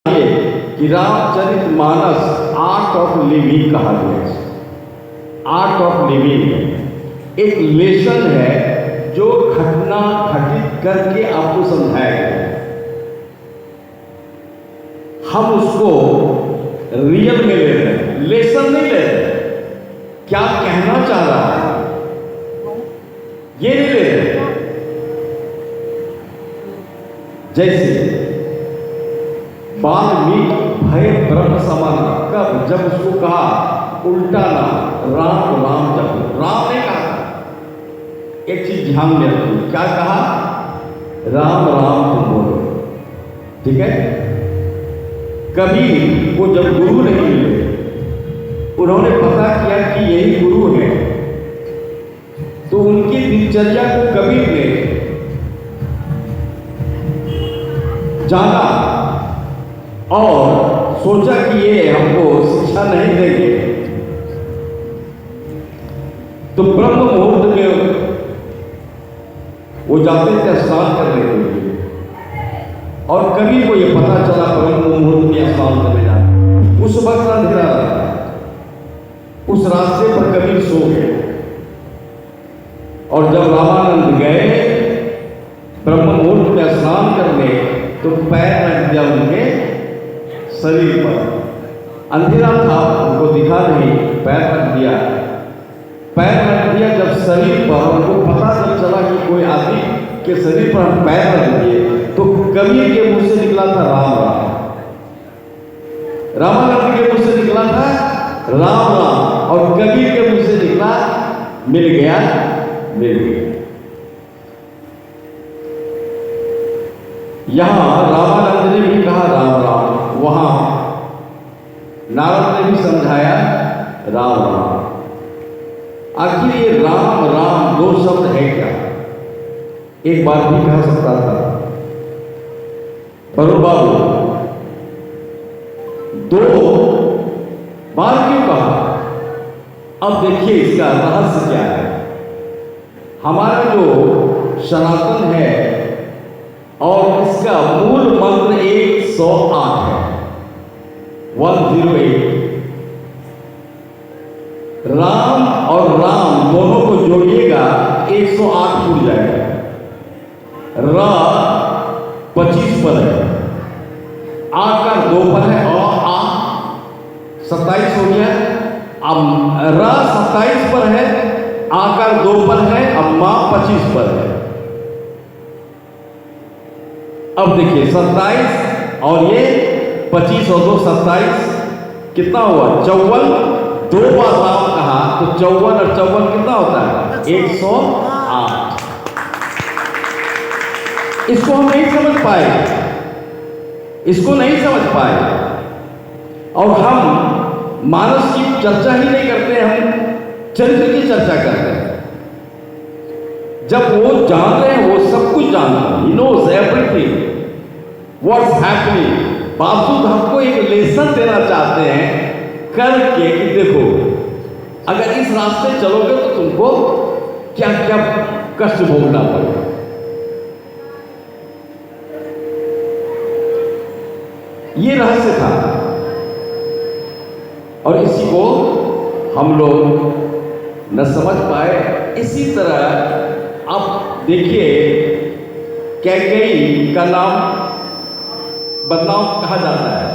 कि Ramcharitmanas art of living कहा गया है। आर्ट ऑफ लिविंग एक लेसन है जो घटना घटित करके आपको समझाया गया है। हम उसको रियल में ले रहे हैं, लेसन नहीं ले रहे। क्या कहना चाह रहा है ये नहीं ले रहे। जैसे वाल्मीकि भय ब्रह्म समान, कब जब उसको कहा उल्टा नाम राम राम जप, राम ने कहा। एक चीज ध्यान में रखिए, क्या कहा? राम राम तुम बोलो, ठीक है। कभी वो जब गुरु नहीं मिले, उन्होंने पता किया कि यही गुरु है, तो उनकी दिनचर्या को कबीर ने जाना और सोचा कि ये हमको शिक्षा नहीं देंगे, तो ब्रह्म मुहूर्त में वो जाते थे स्नान करने के लिए, और कभी को ये पता चला ब्रह्म मुहूर्त में स्नान करने जाते। उस वक्त अंधेरा रहा, उस रास्ते पर कबीर सो गए, और जब रामानंद गए ब्रह्म मुहूर्त में स्नान करने, तो पैर रख दिया उनके शरीर पर। अंधेरा था, उनको दिखा नहीं, पैर रख दिया। पैर रख दिया जब शरीर पर, उनको पता जब चला कि कोई आदमी के शरीर पर हम पैर रख दिए, तो कबीर के मुंह से निकला था राम राम, रामानंद के मुंह से निकला था राम राम, और कबीर के मुंह से निकला मिल गया मिल गया। यहां रामानंद ने भी कहा राम राम, वहां नारद ने भी समझाया राम राम। आखिर ये राम राम दो शब्द है क्या? एक बार भी कह सकता था, पर बाबू दो बार क्यों कहा? अब देखिए इसका रहस्य क्या है। हमारा जो सनातन है और इसका मूल मंत्र 108 है, 108। राम और राम दोनों को जोड़िएगा 108 जुड़ जाएगा। र 25 पद है, आ का 2 पद है, आ 27 हो गया। अब र 27 पर है, आकार 2 पद है, अब मां 25 पद है। अब देखिए 27 और ये 25 और 2 27 कितना हुआ? 54। 2 बार राम कहा तो 54 और 54 कितना होता है? 108। इसको हम नहीं समझ पाए, इसको नहीं समझ पाए, और हम मानस की चर्चा ही नहीं करते, हम चरित्र की चर्चा करते हैं। जब वो जान रहे हैं, वो सब कुछ जान रहे हैं, he knows everything what's happening, बावजूद हमको एक लेसन देना चाहते हैं करके कि देखो अगर इस रास्ते चलोगे तो तुमको क्या क्या कष्ट भोगना पड़ेगा। ये रहस्य था, और इसी को हम लोग न समझ पाए। इसी तरह आप देखिए कैकेयी का नाम बदनाम कहा जाता है,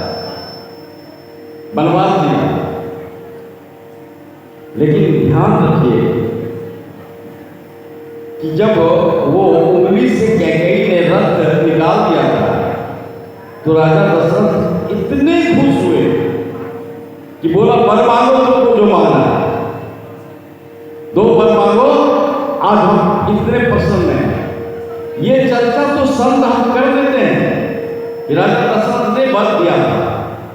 बनवास दिया, लेकिन ध्यान रखिए कि जब वो उंगली से कैकेयी ने रक्त निकाल दिया था, तो राजा दशरथ इतने खुश हुए कि बोला वर मांगो तुमको जो मांगना है, 2 वर मांगो, आज हम इतने प्रसन्न हैं। ये चर्चा तो संत हम कर देते हैं कि राजा दशरथ ने वर दिया था,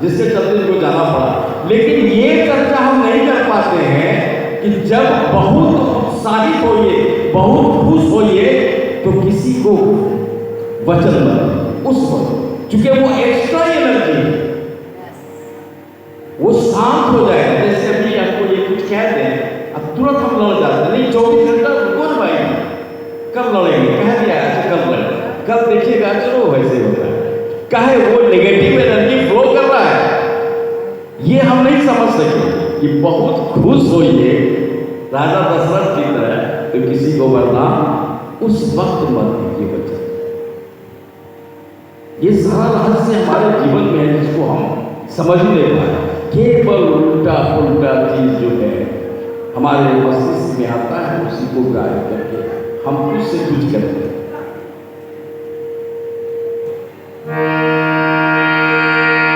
जिससे चलते को जाना पड़ा, लेकिन ये चर्चा हम नहीं कर पाते हैं कि जब बहुत उत्साहित होइए, बहुत खुश होइए, तो किसी को वचन बने उस वक्त, चूंकि वो एक्स्ट्रा एनर्जी, वो शांत हो जाए। जैसे अभी आपको ये कुछ कह दें, अब तुरंत हम लड़ जाते हैं, नहीं 24 घंटा रुको ना भाई, कब लड़ेंगे? कह दिया अच्छा कब लड़ेंगे, कब देखिएगा, चलो वैसे होता है। कहे वो नेगेटिव एनर्जी समझ सके कि बहुत खुश होइए राजा दशरथ की तरह तो किसी को वरना उस वक्त मत दीजिए बच्चा। ये सारा रहस्य हमारे जीवन में है जिसको हम समझ नहीं पाए। केवल उल्टा पुल्टा चीज जो है हमारे मस्तिष्क में आता है उसी को ग्राह्य करके हम उससे कुछ करते हैं।